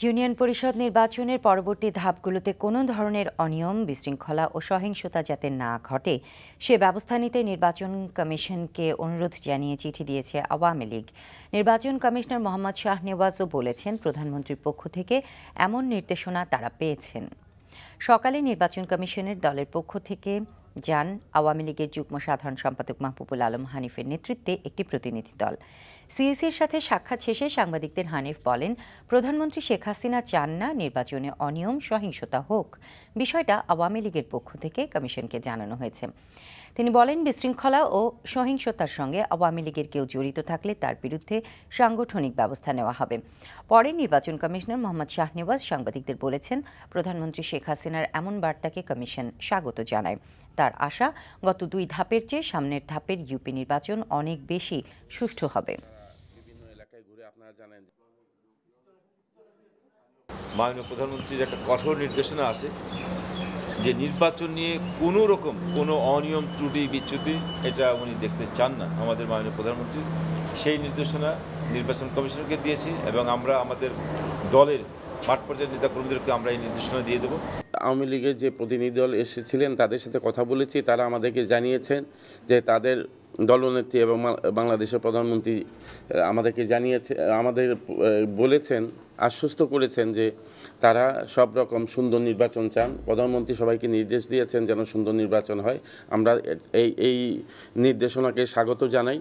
Union পরিষদ নির্বাচনের পরবর্তী ধাপগুলোতে কোনো ধরনের অনিয়ম, বিশৃঙ্খলা ও সহিংসতা যাতে না ঘটে সে ব্যবস্থা নিতে নির্বাচন কমিশনকে অনুরোধ জানিয়ে চিঠি দিয়েছে আওয়ামী লীগ। নির্বাচন কমিশনার মোহাম্মদ শাহনেওয়াজও বলেছেন, প্রধানমন্ত্রীর পক্ষ থেকে এমন নির্দেশনা তারা পেয়েছেন। সকালে নির্বাচন কমিশনের দলের পক্ষ থেকে যান আওয়ামী লীগের যুগ্ম সাধারণ সম্পাদক মাহবুবুল আলম হানিফের নেতৃত্বে একটি প্রতিনিধি দল। সিইসির সাথে সাক্ষাৎ শেষে সাংবাদিকদের হানিফ বলেন, প্রধানমন্ত্রী শেখ হাসিনা চান না নির্বাচনে অনিয়ম, সহিংসতা হোক। বিষয়টা আওয়ামী লীগের পক্ষ থেকে কমিশনকে জানানো হয়েছে। তিনি বলেন, বিশৃঙ্খলা ও সহিংসতার সঙ্গে আওয়ামী লীগের কেউ জড়িত থাকলে তার বিরুদ্ধে সাংগঠনিক ব্যবস্থা নেওয়া হবে। পরে নির্বাচন কমিশনার মোহাম্মদ শাহনেওয়াজ সাংবাদিকদের বলেছেন, প্রধানমন্ত্রী শেখ হাসিনার এমন বার্তাকে কমিশন স্বাগত জানায়। তার আশা, গত 2 ধাপের চেয়ে সামনের ধাপের ইউপি নির্বাচন অনেক বেশি সুষ্ঠু হবে। মাননীয় প্রধানমন্ত্রীর একটা কঠোর নির্দেশনা আছে যে নির্বাচন নিয়ে কোনো রকম কোনো অনিয়ম, ত্রুটি, বিচ্যুতি এটা উনি দেখতে চান না আমাদের মাননীয় প্রধানমন্ত্রী। সেই নির্দেশনা নির্বাচন কমিশনকে দিয়েছি এবং আমরা আমাদের দলের মাঠ পর্যায়ের নেতাকর্মীদেরকে আমরা এই নির্দেশনা দিয়ে দেবো। আওয়ামী লীগের যে প্রতিনিধি দল এসেছিলেন তাদের সাথে কথা বলেছি, তারা আমাদেরকে জানিয়েছেন যে তাদের দলনেত্রী এবং বাংলাদেশের প্রধানমন্ত্রী আমাদেরকে আমাদের বলেছেন, আশ্বস্ত করেছেন যে তারা সব রকম সুন্দর নির্বাচন চান। প্রধানমন্ত্রী সবাইকে নির্দেশ দিয়েছেন যেন সুন্দর নির্বাচন হয়। আমরা এই নির্দেশনাকে স্বাগত জানাই।